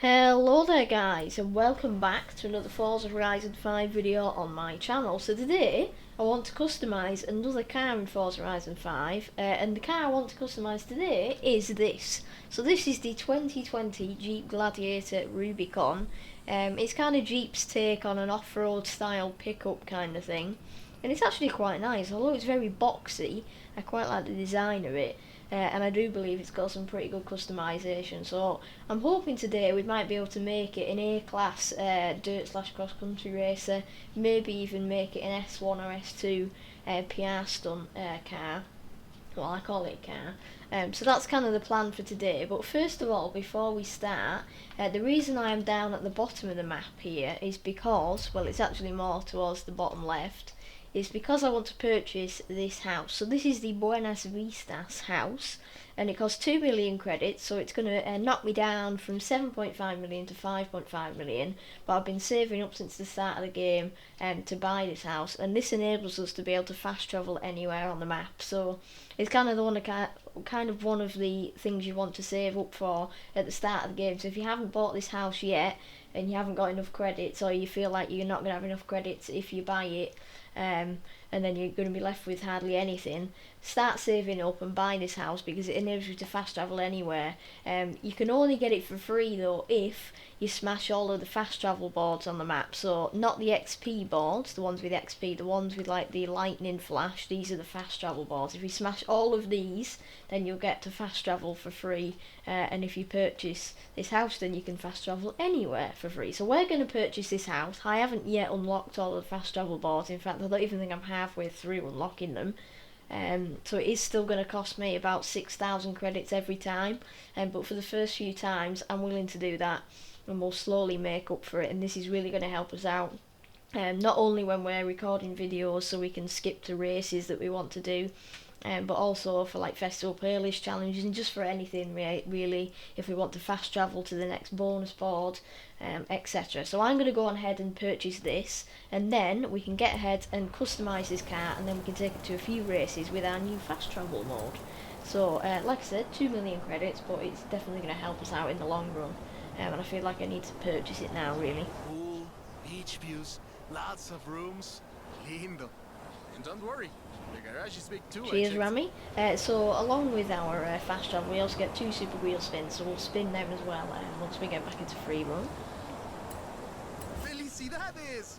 Hello there guys, and welcome back to another Forza Horizon 5 video on my channel. So today I want to customise another car in Forza Horizon 5 and the car I want to customise today is this. So this is the 2020 Jeep Gladiator Rubicon. It's kind of Jeep's take on an off-road style pickup kind of thing, and it's actually quite nice. Although it's very boxy, I quite like the design of it. And I do believe it's got some pretty good customisation, so I'm hoping today we might be able to make it an A-class dirt slash cross country racer, maybe even make it an S1 or S2 PR stunt car. Well, I call it a car. So that's kind of the plan for today. But first of all, before we start, the reason I am down at the bottom of the map here is because, well, it's actually more towards the bottom left, is because I want to purchase this house. So this is the Buenas Vistas house, and it costs 2 million credits, so it's going to knock me down from 7.5 million to 5.5 million, but I've been saving up since the start of the game to buy this house, and this enables us to be able to fast travel anywhere on the map. So it's kind of one of the things you want to save up for at the start of the game. So if you haven't bought this house yet and you haven't got enough credits, or you feel like you're not going to have enough credits if you buy it, and then you're going to be left with hardly anything, start saving up and buy this house because it enables you to fast travel anywhere. You can only get it for free though if you smash all of the fast travel boards on the map. So not the XP boards, the ones with XP, the ones with like the lightning flash, these are the fast travel boards. If you smash all of these, then you'll get to fast travel for free, and if you purchase this house, then you can fast travel anywhere for free. So we're going to purchase this house. I haven't yet unlocked all of the fast travel boards. In fact, I don't even think I'm halfway through unlocking them. So it is still going to cost me about 6,000 credits every time, but for the first few times I'm willing to do that, and we'll slowly make up for it, and this is really going to help us out. Not only when we're recording videos so we can skip to races that we want to do, but also for like festival playlist challenges and just for anything really, if we want to fast travel to the next bonus board, etc. So I'm going to go on ahead and purchase this, and then we can get ahead and customise this car, and then we can take it to a few races with our new fast travel mode. So like I said, 2 million credits, but it's definitely going to help us out in the long run, and I feel like I need to purchase it now really. Pool, beach views, lots of rooms, lindo. And don't worry, the garage is big too. Cheers, Rami. So along with our fast travel, we also get 2 super wheel spins, so we'll spin them as well once we get back into free run. Felicidades!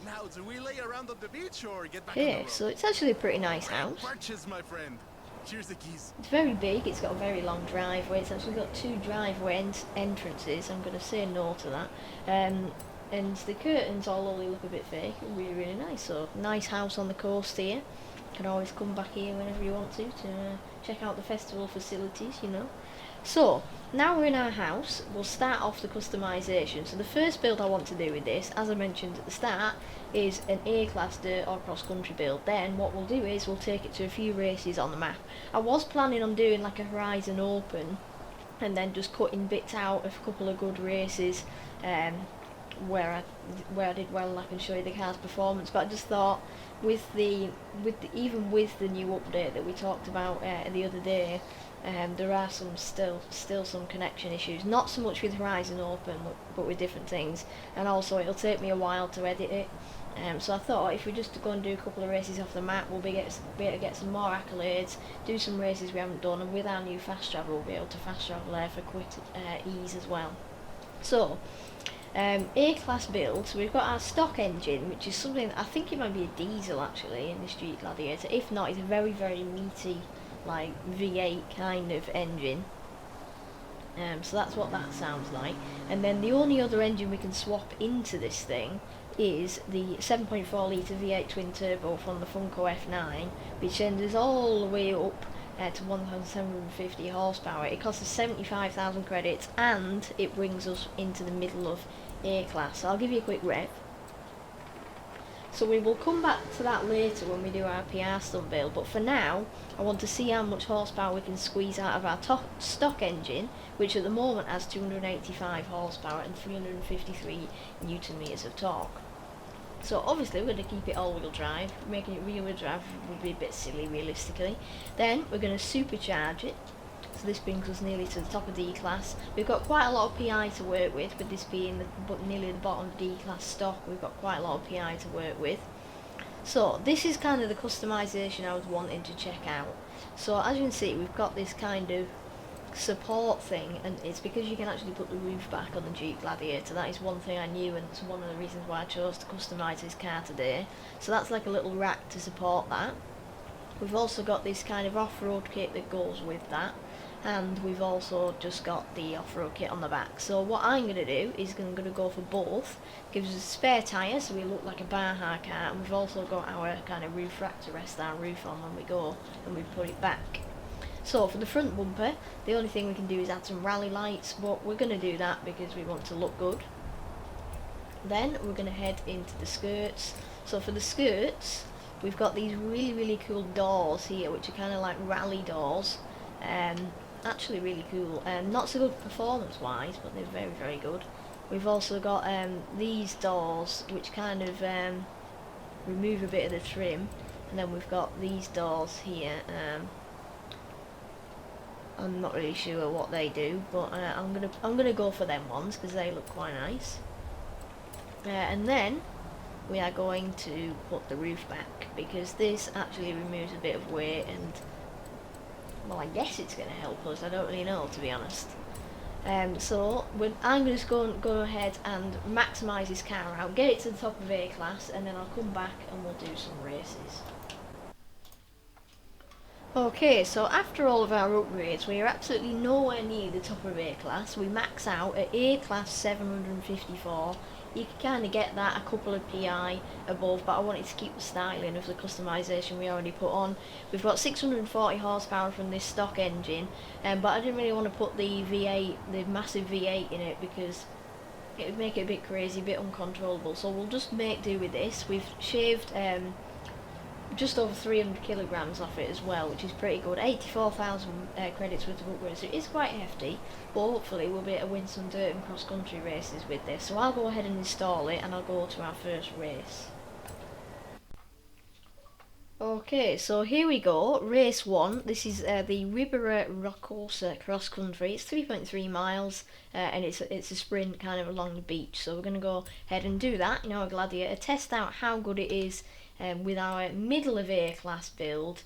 Now do we lay around on the beach or get back on Okay, the road? so it's actually a pretty nice house. Purchase, my friend. Here's the keys. It's very big, it's got a very long driveway, it's actually got 2 driveway entrances. I'm going to say no to that. And the curtains all only look a bit fake, really, really nice. So, nice house on the coast here. You can always come back here whenever you want to check out the festival facilities, you know. So, now we're in our house, we'll start off the customisation. So the first build I want to do with this, as I mentioned at the start, is an A-class dirt or cross-country build. Then what we'll do is we'll take it to a few races on the map. I was planning on doing like a Horizon Open, and then just cutting bits out of a couple of good races, where I did well and I can show you the car's performance. But I just thought even with the new update that we talked about the other day, there are still some connection issues, not so much with Horizon Open but with different things, and also it'll take me a while to edit it. So I thought if we just go and do a couple of races off the map, we'll be able to get some more accolades, do some races we haven't done, and with our new fast travel we'll be able to fast travel there for quick ease as well. So A-class build, so we've got our stock engine, which is something, I think it might be a diesel actually in this Jeep Gladiator. If not, it's a very, very meaty like V8 kind of engine. So that's what that sounds like. And then the only other engine we can swap into this thing is the 7.4 litre V8 twin turbo from the Funko F9, which sends us all the way up to 1,750 horsepower. It costs us 75,000 credits, and it brings us into the middle of A-class. So I'll give you a quick rep. So we will come back to that later when we do our PR stunt build, but for now I want to see how much horsepower we can squeeze out of our stock engine, which at the moment has 285 horsepower and 353 newton meters of torque. So obviously we're going to keep it all-wheel drive. Making it rear-wheel drive would be a bit silly realistically. Then we're going to supercharge it So this brings us nearly to the top of D class. We've got quite a lot of PI to work with this being nearly the bottom of D class stock. We've got quite a lot of PI to work with. So this is kind of the customization I was wanting to check out. So as you can see, we've got this kind of support thing, and it's because you can actually put the roof back on the Jeep Gladiator. That is one thing I knew, and it's one of the reasons why I chose to customise this car today. So that's like a little rack to support that. We've also got this kind of off-road kit that goes with that, and we've also just got the off-road kit on the back. So what I'm going to do is I'm going to go for both. Gives us a spare tyre so we look like a Baja car, and we've also got our kind of roof rack to rest our roof on when we go and we put it back. So for the front bumper, the only thing we can do is add some rally lights, but we're going to do that because we want to look good. Then we're going to head into the skirts. So for the skirts, we've got these really cool doors here, which are kind of like rally doors. Actually really cool. Not so good performance wise, but they're very good. We've also got these doors which kind of remove a bit of the trim, and then we've got these doors here. I'm not really sure what they do, but I'm gonna go for them ones because they look quite nice. And then we are going to put the roof back because this actually removes a bit of weight, and well, I guess it's going to help us. I don't really know, to be honest. So I'm just going to go ahead and maximise this car out, get it to the top of A class, and then I'll come back and we'll do some races. Okay, so after all of our upgrades, we are absolutely nowhere near the top of A class. We max out at A class 754. You can kind of get that a couple of PI above, but I wanted to keep the styling of the customisation we already put on. We've got 640 horsepower from this stock engine, but I didn't really want to put the V8, the massive V8 in it, because it would make it a bit crazy, a bit uncontrollable. So we'll just make do with this. We've shaved just over 300 kilograms off it as well, which is pretty good. 84,000 credits worth of upgrades, so it is quite hefty, but hopefully we'll be able to win some dirt and cross country races with this. So I'll go ahead and install it, and I'll go to our first race. Okay, so here we go, race 1. This is the Ribera Rocosa cross country. It's 3.3 miles, and it's a sprint kind of along the beach. So we're going to go ahead and do that in our Gladiator, test out how good it is with our middle of A class build,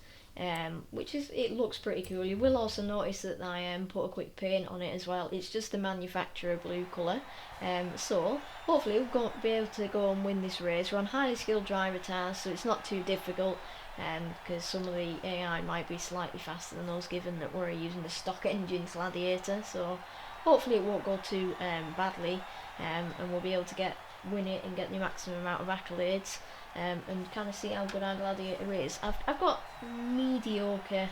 which is, it looks pretty cool. You will also notice that I put a quick paint on it as well. It's just the manufacturer blue colour. So hopefully we'll be able to go and win this race. We're on highly skilled driver tasks, so it's not too difficult, because some of the AI might be slightly faster than us, given that we're using the stock engine Gladiator. So hopefully it won't go too badly, and we'll be able to win it and get the maximum amount of accolades, and kind of see how good our Gladiator is. I've got mediocrely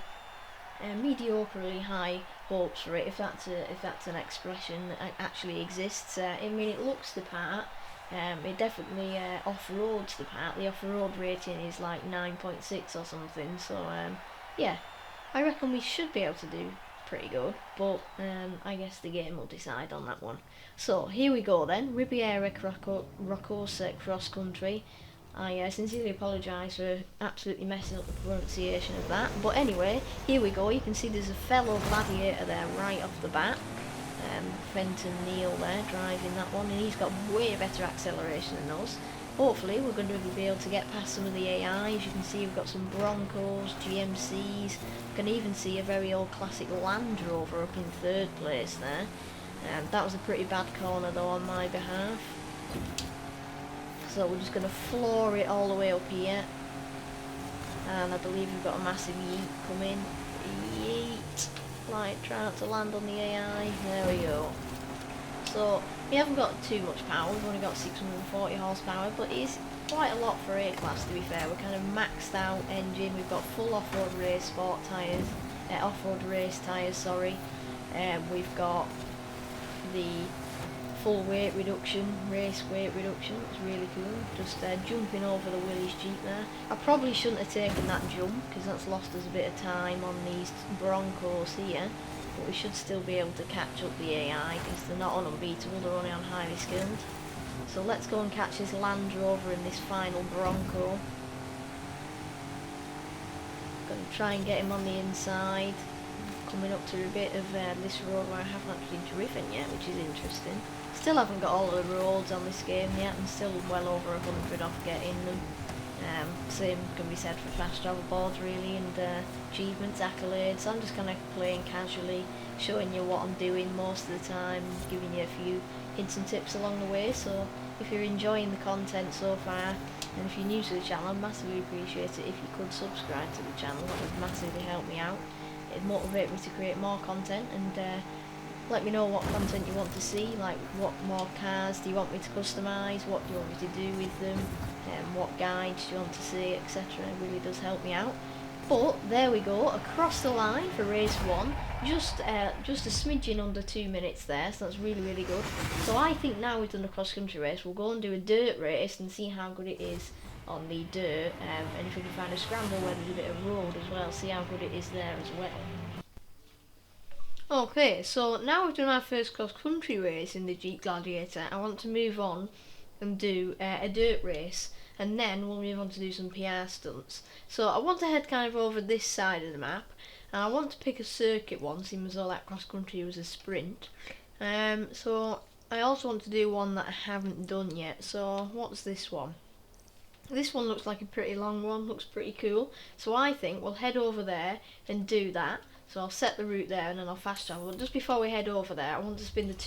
high hopes for it, if that's an expression that actually exists. I mean, it looks the part. It definitely off-roads the part. The off-road rating is like 9.6 or something. So yeah, I reckon we should be able to do pretty good, but I guess the game will decide on that one. So here we go then, Riviera Rocosa cross country. I sincerely apologise for absolutely messing up the pronunciation of that, but anyway, here we go. You can see there's a fellow Gladiator there right off the bat. Fenton Neal there driving that one, and he's got way better acceleration than us. Hopefully we're going to be able to get past some of the AIs. You can see we've got some Broncos, GMCs. You can even see a very old classic Land Rover up in third place there. That was a pretty bad corner though on my behalf. So we're just going to floor it all the way up here. And I believe we've got a massive yeet coming. Yeet! Like, try not to land on the AI. There we go. So we haven't got too much power, we've only got 640 horsepower, but it is quite a lot for A class, to be fair. We're kind of maxed out engine, we've got full off-road race sport tyres, off-road race tyres, sorry. We've got the full weight reduction, race weight reduction. It's really cool. Just jumping over the Willys Jeep there. I probably shouldn't have taken that jump because that's lost us a bit of time on these Broncos here, but we should still be able to catch up the AI because they're not on unbeatable, they're only on highly skilled. So let's go and catch this Land Rover and this final Bronco. Gonna try and get him on the inside. coming up to a bit of this road where I haven't actually driven yet, which is interesting. Still haven't got all of the roads on this game yet, and still well over 100 off getting them. Same can be said for fast travel boards really, and achievements, accolades. I'm just kind of playing casually, showing you what I'm doing most of the time, giving you a few hints and tips along the way. So if you're enjoying the content so far, and if you're new to the channel, I'd massively appreciate it if you could subscribe to the channel. That would massively help me out. It'd motivate me to create more content, and let me know what content you want to see, like what more cars do you want me to customise, what do you want me to do with them, what guides do you want to see, etc. It really does help me out. But there we go, across the line for race 1, just a smidgen under 2 minutes there, so that's really good. So I think now we've done a cross-country race, we'll go and do a dirt race and see how good it is on the dirt, and if we can find a scramble where there's a bit of road as well, see how good it is there as well. Okay, so now we've done our first cross-country race in the Jeep Gladiator, I want to move on and do a dirt race, and then we'll move on to do some PR stunts. So I want to head kind of over this side of the map, and I want to pick a circuit one, seeing as though that cross-country was a sprint. So I also want to do one that I haven't done yet, so what's this one? This one looks like a pretty long one, looks pretty cool, so I think we'll head over there and do that. So I'll set the route there and then I'll fast travel. But just before we head over there, I want to spin the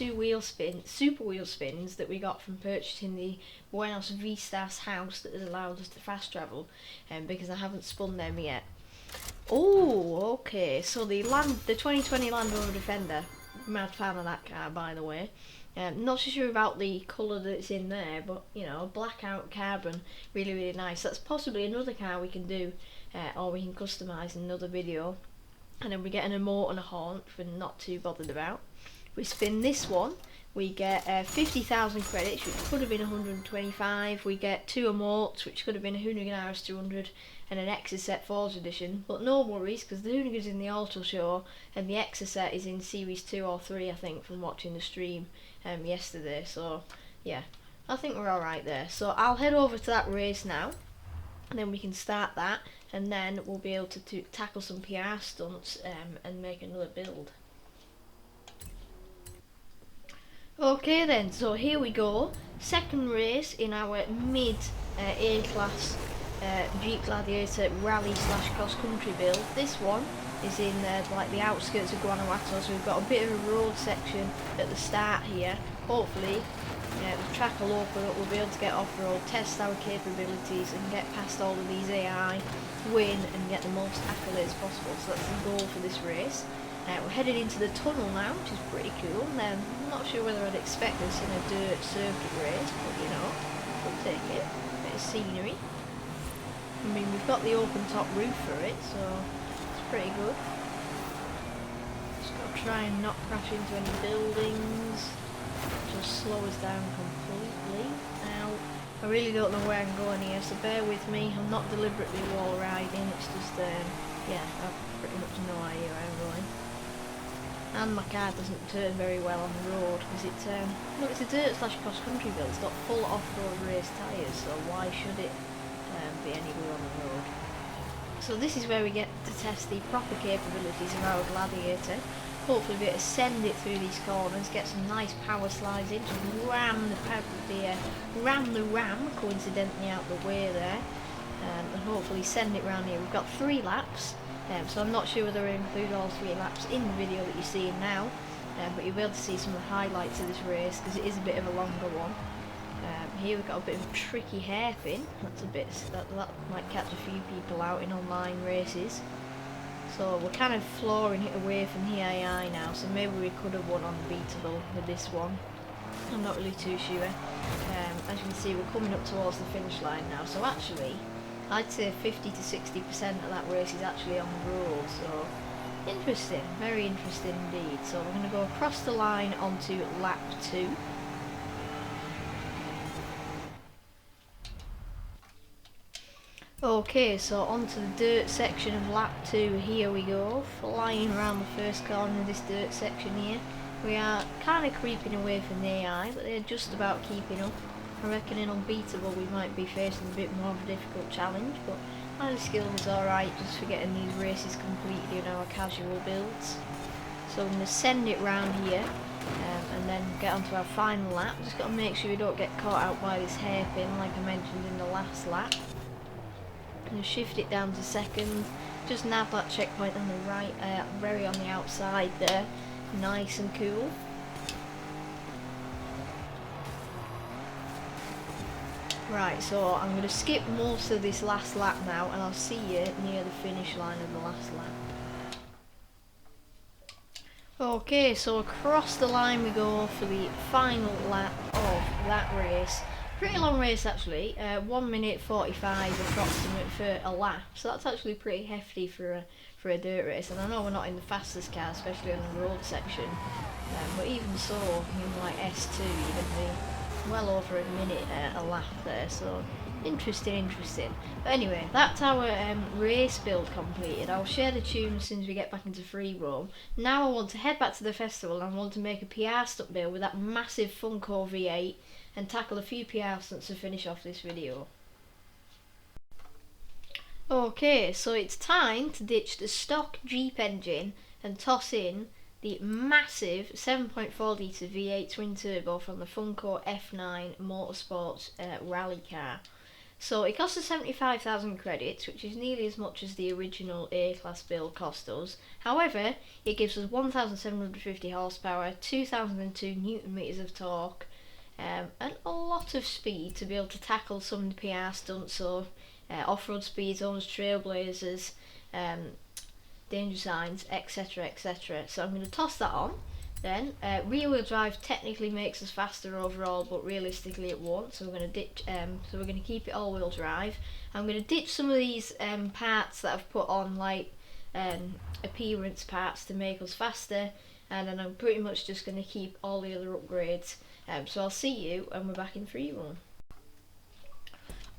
super wheel spins that we got from purchasing the Buenos Vistas house that has allowed us to fast travel, because I haven't spun them yet. Oh, okay, so the 2020 Land Rover Defender, mad fan of that car by the way. Not so sure about the colour that's in there, but you know, blackout carbon, really nice. That's possibly another car we can do, or we can customise in another video. And then we get an emote and a horn, which we're not too bothered about. We spin this one, we get 50,000 credits, which could have been 125. We get 2 emotes, which could have been a Hoonigan RS 200 and an Exocet Forza edition. But no worries, because the Hoonigan's in the Auto Show and the Exocet is in Series 2 or 3, I think, from watching the stream yesterday. So yeah, I think we're alright there. So I'll head over to that race now, and then we can start that, and then we'll be able to tackle some PR stunts and make another build. Okay then, so here we go, second race in our mid A-class Jeep Gladiator rally / cross country build. This one is in like the outskirts of Guanajuato, so we've got a bit of a road section at the start here. Hopefully the track will open up, we'll be able to get off-road, test our capabilities and get past all of these AI, win and get the most accolades possible. So that's the goal for this race. We're headed into the tunnel now, which is pretty cool. I'm not sure whether I'd expect this in a dirt circuit race, but you know, we'll take it. A bit of scenery. I mean, we've got the open top roof for it, so it's pretty good. Just got to try and not crash into any buildings. Just slow us down completely. Now, I really don't know where I'm going here, so bear with me. I'm not deliberately wall riding, it's just, yeah, I've pretty much no idea where I'm going. And my car doesn't turn very well on the road, because look, it's a dirt / cross country build. It's got full off-road race tyres, so why should it be any good on the road? So this is where we get to test the proper capabilities of our Gladiator. Hopefully be able to send it through these corners, get some nice power slides in, just ram the ram coincidentally out the way there, and hopefully send it round here. We've got 3 laps, so I'm not sure whether I include all 3 laps in the video that you're seeing now, but you'll be able to see some of the highlights of this race because it is a bit of a longer one. Here we've got a bit of a tricky hairpin. That might catch a few people out in online races. So we're kind of flooring it away from the AI now, so maybe we could have won unbeatable with this one. I'm not really too sure. As you can see, we're coming up towards the finish line now, so actually I'd say 50 to 60% of that race is actually on the road, so interesting, very interesting indeed. So we're going to go across the line onto lap 2. Okay, so onto the dirt section of lap 2, here we go, flying around the first corner of this dirt section here. We are kind of creeping away from the AI, but they're just about keeping up. I reckon in unbeatable we might be facing a bit more of a difficult challenge, but My skill was alright just for getting these races completed in our casual builds. So I'm going to send it round here and then get onto our final lap. Just got to make sure we don't get caught out by this hairpin like I mentioned in the last lap. And shift it down to second. Just nab that checkpoint on the right, very on the outside there. Nice and cool. Right, so I'm going to skip most of this last lap now and I'll see you near the finish line of the last lap. Okay, so across the line we go for the final lap of that race. Pretty long race actually, 1 minute 45 approximate for a lap, so that's actually pretty hefty for a dirt race. And I know we're not in the fastest car, especially on the road section, but even so, in like S2 you're going to be well over a minute a lap there, so interesting. But anyway, that's our race build completed. I'll share the tunes as soon as we get back into free roam. Now I want to head back to the festival and I want to make a PR stunt build with that massive Funko V8 and tackle a few PR stunts to finish off this video. Okay, so it's time to ditch the stock Jeep engine and toss in the massive 7.4 litre V8 twin turbo from the Funko F9 Motorsports rally car. So it costs us 75,000 credits, which is nearly as much as the original A-class build cost us. However, it gives us 1,750 horsepower, 2,002 newton meters of torque, and a lot of speed to be able to tackle some of the PR stunts, so off-road speed zones, trailblazers, danger signs, etc. So I'm going to toss that on. Then rear-wheel drive technically makes us faster overall, but realistically it won't. So we're going to ditch. So we're going to keep it all-wheel drive. I'm going to ditch some of these parts that I've put on, like appearance parts to make us faster, and then I'm pretty much just going to keep all the other upgrades. So I'll see you when we're back in free roam.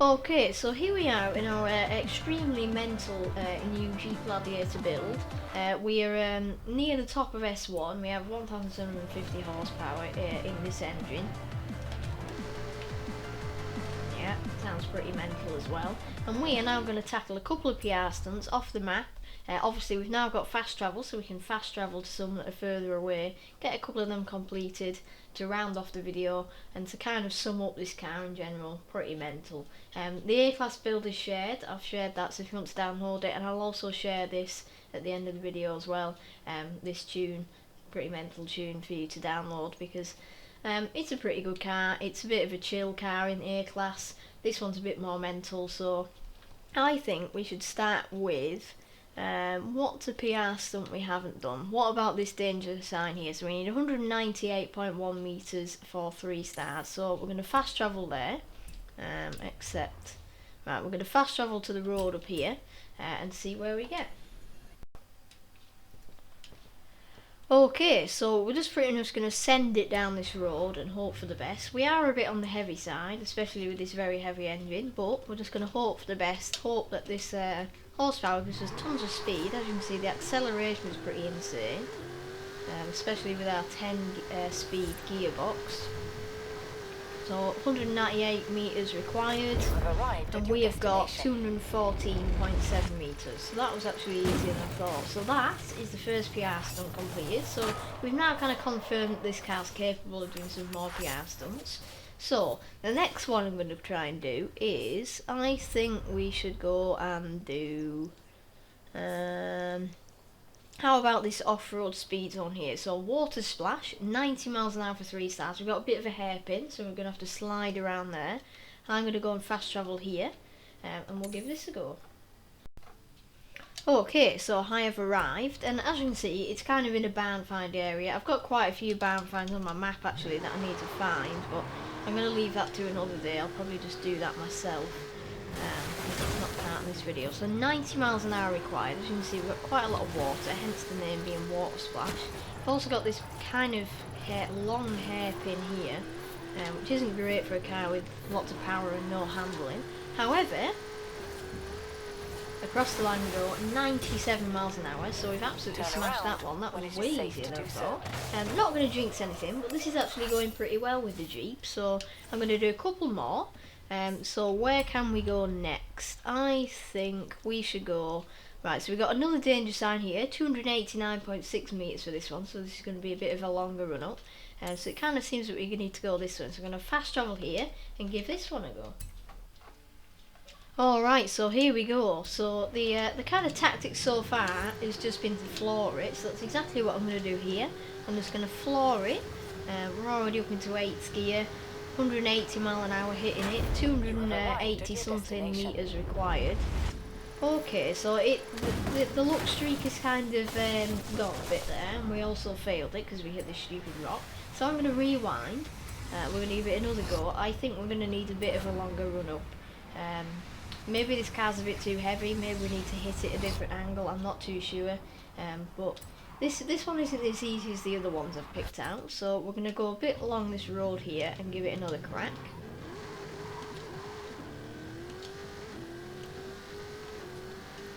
Okay, so here we are in our extremely mental new Jeep Gladiator build. We are near the top of S1. We have 1,750 horsepower in this engine. Yeah, sounds pretty mental as well. And we are now going to tackle a couple of PR stunts off the map. Obviously we've now got fast travel, so we can fast travel to some that are further away, get a couple of them completed to round off the video and to kind of sum up this car in general. Pretty mental. The A-class build is shared. I've shared that, so if you want to download it, and I'll also share this at the end of the video as well. This tune, pretty mental tune for you to download, because it's a pretty good car. It's a bit of a chill car in A-class. This one's a bit more mental, so I think we should start with what's a PR stunt we haven't done. What about this danger sign here? So we need 198.1 meters for 3 stars. So we're going to fast travel there. Right, we're going to fast travel to the road up here and see where we get. Okay, so we're just pretty much going to send it down this road and hope for the best. We are a bit on the heavy side, especially with this very heavy engine, but we're just going to hope for the best. Hope that this horsepower gives us tons of speed. As you can see, the acceleration is pretty insane, especially with our 10 speed gearbox. So 198 meters required, and we have got 214.7 meters. So that was actually easier than I thought. So that is the first PR stunt completed. So we've now kind of confirmed that this car's capable of doing some more PR stunts. So the next one I'm going to try and do is, I think we should go and do how about this off-road speed zone here? So water splash, 90 miles an hour for 3 stars. We've got a bit of a hairpin, so we're going to have to slide around there. I'm going to go and fast travel here, and we'll give this a go. Okay, so I have arrived, and as you can see, it's kind of in a barn find area. I've got quite a few barn finds on my map actually that I need to find, but I'm going to leave that to another day. I'll probably just do that myself. It's not part of this video. So 90 miles an hour required. As you can see, we've got quite a lot of water, hence the name being water splash. I've also got this kind of long hairpin here, which isn't great for a car with lots of power and no handling. However, across the line we go, 97 miles an hour, so we've absolutely smashed that one. That was way easier than I thought. I'm not going to jinx anything, but this is actually going pretty well with the Jeep, so I'm going to do a couple more. So where can we go next? I think we should go. Right, so we've got another danger sign here, 289.6 metres for this one, so this is going to be a bit of a longer run up. So it kind of seems that we need to go this one, so I'm going to fast travel here and give this one a go. Alright, so here we go. So the kind of tactic so far has just been to floor it, so that's exactly what I'm going to do here. I'm just going to floor it. We're already up into 8th gear, 180 mile an hour hitting it, 280 something metres required. Okay, so the luck streak has kind of gone a bit there, and we also failed it because we hit this stupid rock. So I'm going to rewind. We're going to give it another go. I think we're going to need a bit of a longer run up. Maybe this car's a bit too heavy. Maybe we need to hit it a different angle. I'm not too sure. But this one isn't as easy as the other ones I've picked out. So we're going to go a bit along this road here and give it another crack.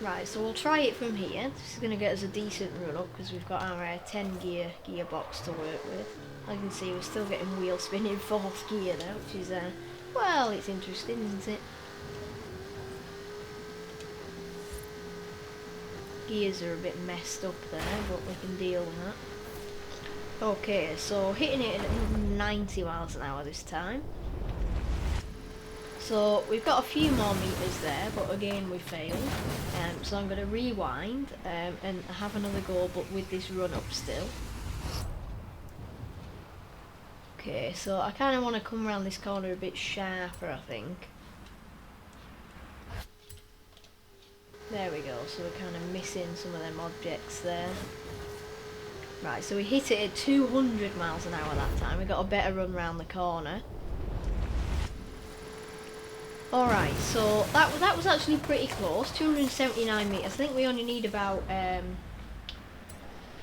Right, so we'll try it from here. This is going to get us a decent run up because we've got our 10 gear gearbox to work with. As you can see, we're still getting wheel spinning 4th gear now, which is, well, it's interesting, isn't it? Gears are a bit messed up there, but we can deal with that. Okay, so hitting it at 90 miles an hour this time. So we've got a few more meters there, but again we failed. So I'm going to rewind and have another go, but with this run up still. Okay, so I kind of want to come around this corner a bit sharper, I think. There we go, so we're kind of missing some of them objects there. Right, so we hit it at 200 miles an hour that time. We got a better run round the corner. Alright, so that was actually pretty close, 279 metres. I think we only need about,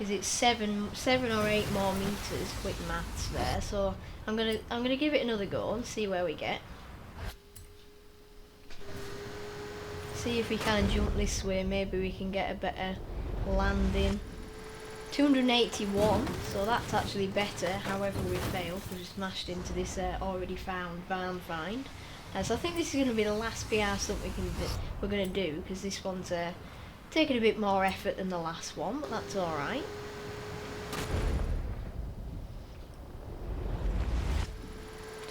is it 7 or 8 more metres, quick maths there. So I'm gonna give it another go and see where we get. See if we can jump this way, maybe we can get a better landing. 281, so that's actually better, however we failed because we smashed into this already found van find. So I think this is going to be the last PR stunt we're going to do, because this one's taking a bit more effort than the last one, but that's alright.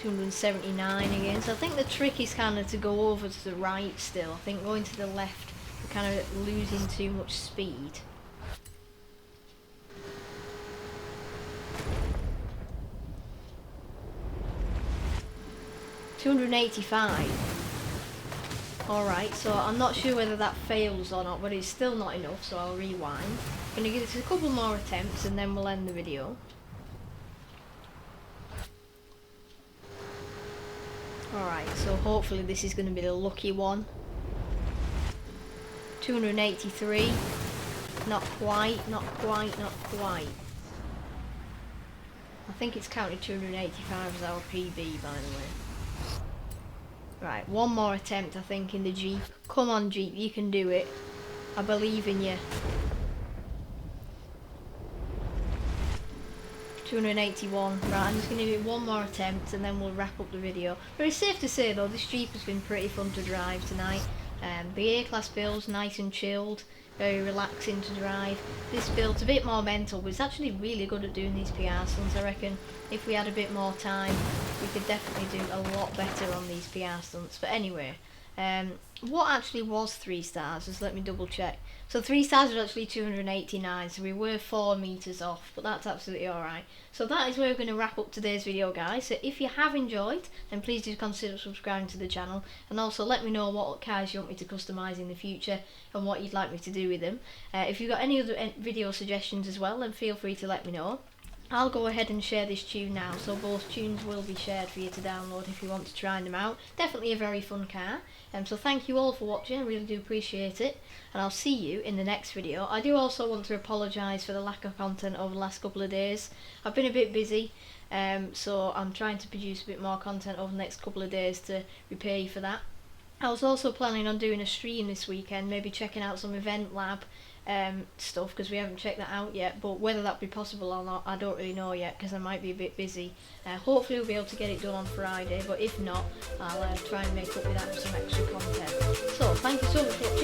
$279 again, so I think the trick is kind of to go over to the right still. I think going to the left, we're kind of losing too much speed. $285. Alright, so I'm not sure whether that fails or not, but it's still not enough, so I'll rewind. I'm going to give this a couple more attempts and then we'll end the video. Alright, so hopefully this is going to be the lucky one. 283. Not quite, not quite, not quite. I think it's counted 285 as our PB, by the way. Right, one more attempt I think in the Jeep. Come on Jeep, you can do it. I believe in you. 281. Right, I'm just going to do one more attempt and then we'll wrap up the video. But it's safe to say though, this Jeep has been pretty fun to drive tonight. The A-Class build's nice and chilled, very relaxing to drive. This build's a bit more mental, but it's actually really good at doing these PR stunts. I reckon if we had a bit more time, we could definitely do a lot better on these PR stunts. But anyway, what actually was 3 stars? Just let me double check. So 3 stars was actually 289, so we were 4 meters off, but that's absolutely alright. So that is where we're going to wrap up today's video, guys. So if you have enjoyed, then please do consider subscribing to the channel, and also let me know what cars you want me to customise in the future and what you'd like me to do with them. If you've got any other video suggestions as well, then feel free to let me know. I'll go ahead and share this tune now, so both tunes will be shared for you to download if you want to try them out. Definitely a very fun car. So thank you all for watching, I really do appreciate it, and I'll see you in the next video. I do also want to apologise for the lack of content over the last couple of days. I've been a bit busy, so I'm trying to produce a bit more content over the next couple of days to repay you for that. I was also planning on doing a stream this weekend, maybe checking out some event lab stuff, because we haven't checked that out yet, but whether that be possible or not, I don't really know yet, because I might be a bit busy. Hopefully we'll be able to get it done on Friday, but if not, I'll try and make up with that with some extra content. So thank you so much for